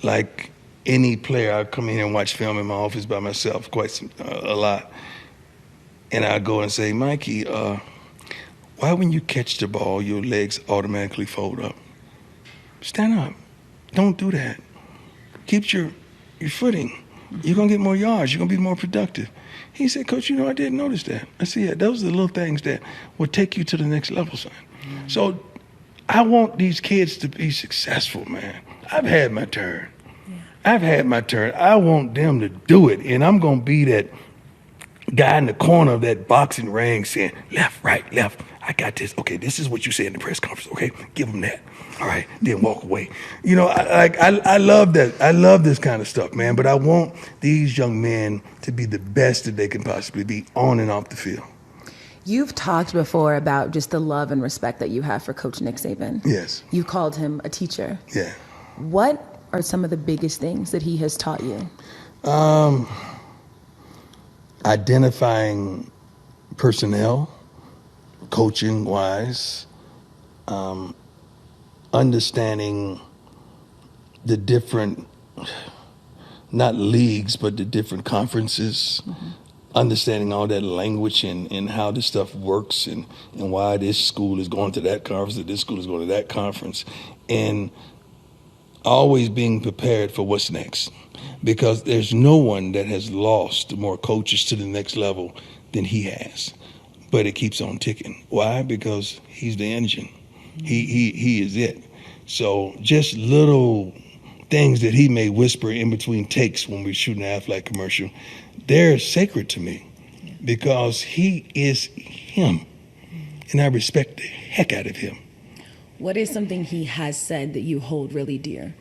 like any player, I come in here and watch film in my office by myself a lot. And I go and say, Mikey, why when you catch the ball, your legs automatically fold up? Stand up. Don't do that. Keep your footing. You're going to get more yards. You're going to be more productive. He said, Coach, I didn't notice that. I said, yeah, those are the little things that will take you to the next level, son. Mm-hmm. So I want these kids to be successful, man. I've had my turn. Yeah. I've had my turn. I want them to do it, and I'm going to be that guy in the corner of that boxing ring saying, left, right, left. I got this. Okay, this is what you said in the press conference. Okay, give them that. All right, then walk away. I love that. I love this kind of stuff, man. But I want these young men to be the best that they can possibly be on and off the field. You've talked before about just the love and respect that you have for Coach Nick Saban. Yes. You called him a teacher. Yeah. What are some of the biggest things that he has taught you? Identifying personnel, coaching wise, understanding the different, not leagues, but the different conferences, understanding all that language and how this stuff works and why this school is going to that conference or this school is going to that conference, and always being prepared for what's next. Because there's no one that has lost more coaches to the next level than he has. But it keeps on ticking. Why? Because he's the engine. He is it. So just little things that he may whisper in between takes when we're shooting an Aflac commercial, they're sacred to me because he is him. And I respect the heck out of him. What is something he has said that you hold really dear?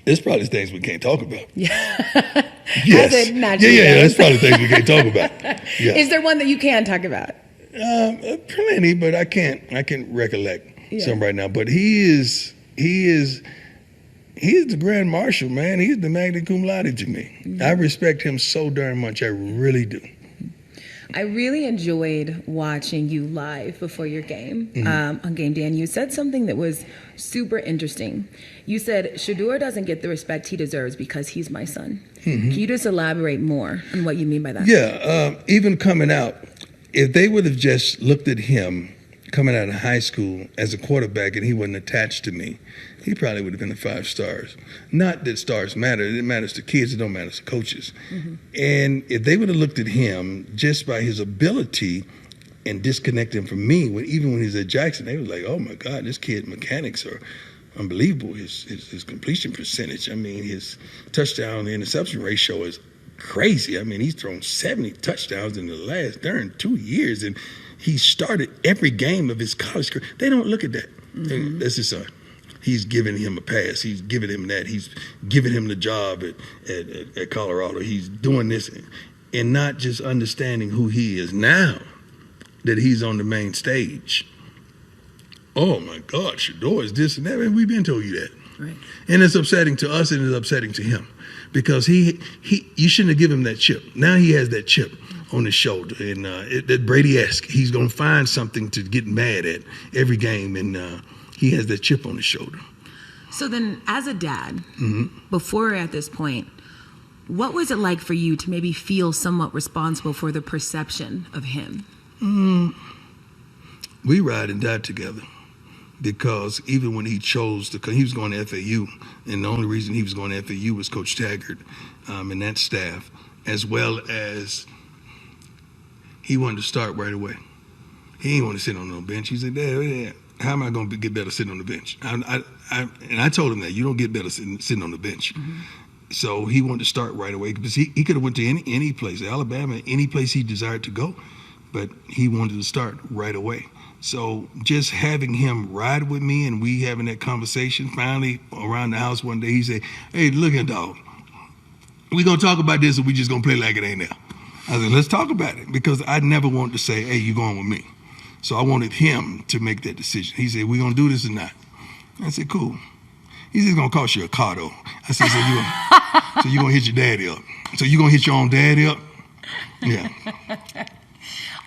There's probably things we can't talk about. Yeah. Yes. Yeah. There's probably things we can't talk about. Yeah. Is there one that you can talk about? Plenty, but I can't recollect some right now. But he is the Grand Marshal, man. He's the magna cum laude to me. Mm-hmm. I respect him so darn much. I really do. I really enjoyed watching you live before your game on game day, and you said something that was super interesting. You said, Shedeur doesn't get the respect he deserves because he's my son. Mm-hmm. Can you just elaborate more on what you mean by that? Yeah, even coming out, if they would have just looked at him coming out of high school as a quarterback and he wasn't attached to me, he probably would have been the 5 stars. Not that stars matter. It matters to kids. It don't matter to coaches. Mm-hmm. And if they would have looked at him just by his ability and disconnect him from me, even when he's at Jackson, they was like, oh, my God, this kid mechanics are unbelievable. His completion percentage, I mean, his touchdown to interception ratio is crazy. I mean, he's thrown 70 touchdowns in the last darn 2 years, and he started every game of his college career. They don't look at that. Mm-hmm. That's his son. He's giving him a pass. He's giving him that. He's giving him the job at Colorado. He's doing this and not just understanding who he is now that he's on the main stage. Oh, my God, Shedeur is this and that. And we've been told you that. Right. And it's upsetting to us and it's upsetting to him because you shouldn't have given him that chip. Now he has that chip on his shoulder. And that Brady-esque, he's going to find something to get mad at every game. And he has that chip on his shoulder. So then, as a dad, before we're at this point, what was it like for you to maybe feel somewhat responsible for the perception of him? We ride and die together because even when he chose he was going to FAU, and the only reason he was going to FAU was Coach Taggart and that staff, as well as he wanted to start right away. He didn't want to sit on no bench. He said, Dad, how am I going to get better sitting on the bench? And I told him that you don't get better sitting on the bench. Mm-hmm. So he wanted to start right away because he could have went to any place, Alabama, any place he desired to go, but he wanted to start right away. So just having him ride with me and we having that conversation, finally around the house one day, he said, hey, look here, dog, we going to talk about this or we just going to play like it ain't there? I said, let's talk about it because I never wanted to say, hey, you going with me. So I wanted him to make that decision. He said, we going to do this or not? I said, cool. He's just going to cost you a car, though. I said, so you're going to hit your daddy up. So you're going to hit your own daddy up? Yeah.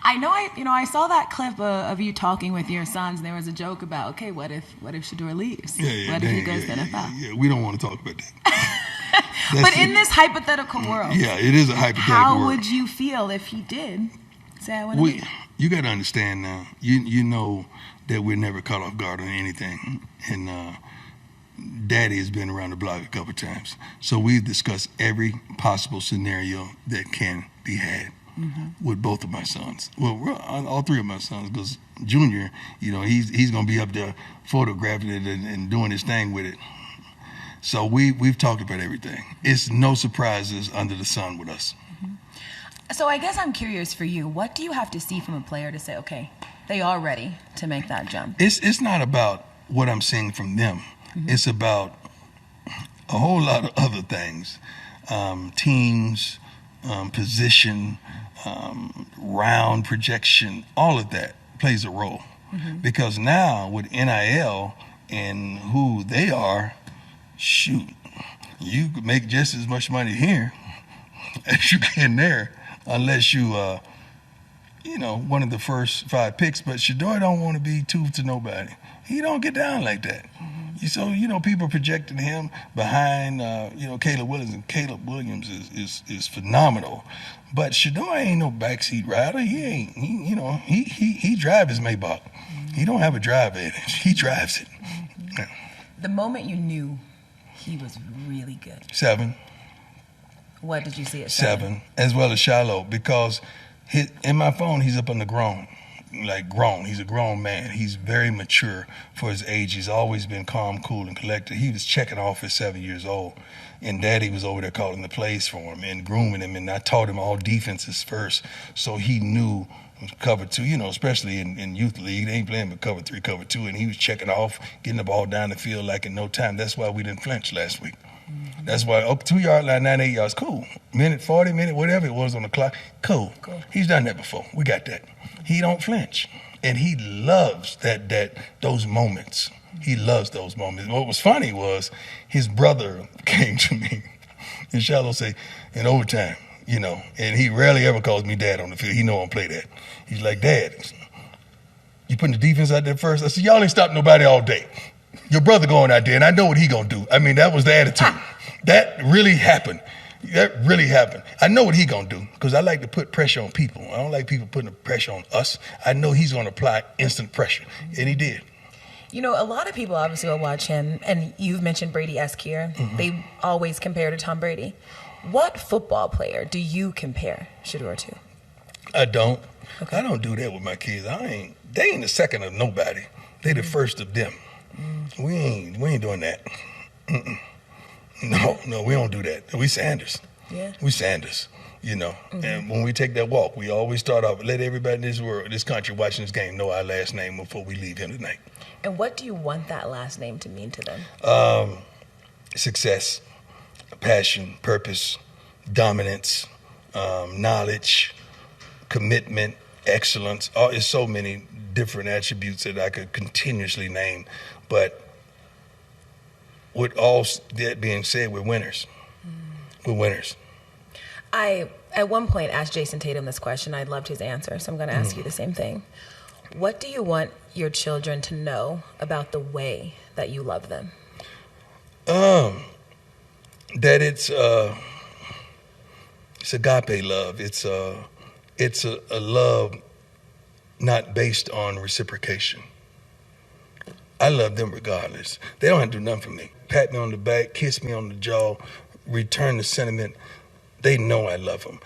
I know. I saw that clip of you talking with your sons. And there was a joke about, okay, what if Shedeur leaves? What if he goes to the NFL? Yeah, we don't want to talk about that. But in this hypothetical world, yeah, it is a hypothetical world. How would you feel if he did say, I want to leave? You got to understand now. You know that we're never caught off guard on anything, and Daddy has been around the block a couple times, so we've discussed every possible scenario that can be had. With both of my sons. Well, all three of my sons, because Junior, he's going to be up there photographing it and doing his thing with it. So we've talked about everything. It's no surprises under the sun with us. So I guess I'm curious for you. What do you have to see from a player to say, okay, they are ready to make that jump? It's not about what I'm seeing from them. It's about a whole lot of other things. Teams, position, round projection, all of that plays a role. Because now with NIL and who they are, shoot, you could make just as much money here as you can there, unless you, one of the first 5 picks. But Shedeur don't want to be two to nobody. He don't get down like that. So, people projecting him behind, Caleb Williams, and Caleb Williams is phenomenal. But Shedeur ain't no backseat rider. He drives his Maybach. He don't have a drive advantage. He drives it. Yeah. The moment you knew he was really good. 7. What did you see at 7? As well as Shilo, because in my phone, he's up on the grown. Like grown. He's a grown man. He's very mature for his age. He's always been calm, cool, and collected. He was checking off at 7 years old, and Daddy was over there calling the plays for him and grooming him, and I taught him all defenses first, so he knew cover 2, especially in youth league. They ain't playing but cover 3, cover 2, and he was checking off, getting the ball down the field like in no time. That's why we didn't flinch last week. That's why 2-yard line, 98 yards, cool. 40 minute, whatever it was on the clock, cool. He's done that before. We got that. He don't flinch, and he loves those moments. He loves those moments. What was funny was his brother came to me, and Shilo say, in overtime, and he rarely ever calls me dad on the field. He know I don't play that. He's like, Dad, you putting the defense out there first? I said, y'all ain't stopping nobody all day. Your brother going out there, and I know what he gonna do. I mean, that was the attitude. That really happened. I know what he gonna do, because I like to put pressure on people. I don't like people putting the pressure on us. I know he's gonna apply instant pressure, and he did. A lot of people obviously will watch him, and you've mentioned Brady-esque here. They always compare to Tom Brady. What football player do you compare Shedeur to? I don't. Okay. I don't do that with my kids. They ain't the second of nobody. They the first of them. We ain't doing that. No, we don't do that. We Sanders. Yeah. We Sanders, And when we take that walk, we always start off, let everybody in this country watching this game know our last name before we leave here tonight. And what do you want that last name to mean to them? Success, passion, purpose, dominance, knowledge, commitment, excellence. It's so many different attributes that I could continuously name. But with all that being said, we're winners. We're winners. I, at one point, asked Jason Tatum this question. I loved his answer, so I'm going to ask you the same thing. What do you want your children to know about the way that you love them? That it's agape love. It's a love not based on reciprocation. I love them regardless. They don't have to do nothing for me. Pat me on the back, kiss me on the jaw, return the sentiment. They know I love them,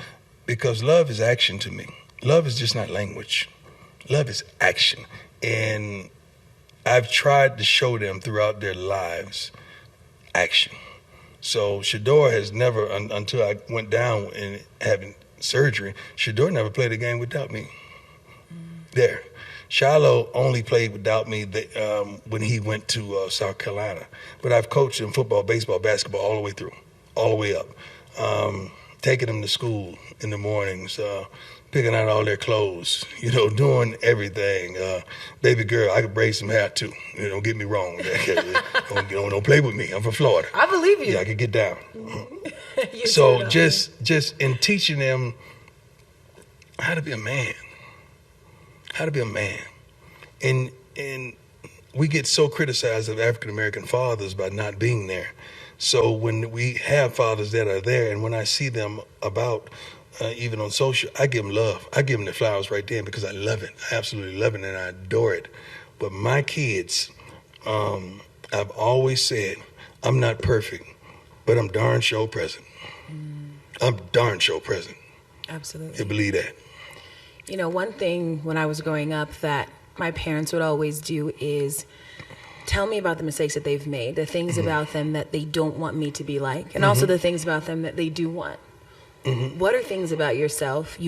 because love is action to me. Love is just not language. Love is action. And I've tried to show them throughout their lives action. So Shedeur has never, until I went down and having surgery, Shedeur never played a game without me. There. Shilo only played without me when he went to South Carolina. But I've coached him football, baseball, basketball all the way through, all the way up. Taking them to school in the mornings, picking out all their clothes, doing everything. Baby girl, I could braid some hair too. Don't get me wrong. Don't play with me. I'm from Florida. I believe you. Yeah, I could get down. So just in teaching them how to be a man, how to be a man. And we get so criticized of African American fathers by not being there. So when we have fathers that are there, and when I see them about, even on social, I give them love. I give them the flowers right then because I love it. I absolutely love it and I adore it. But my kids, I've always said, I'm not perfect, but I'm darn sure present. I'm darn sure present. Absolutely. You believe that? You know, one thing when I was growing up that my parents would always do is tell me about the mistakes that they've made, the things about them that they don't want me to be like, and also the things about them that they do want. What are things about yourself you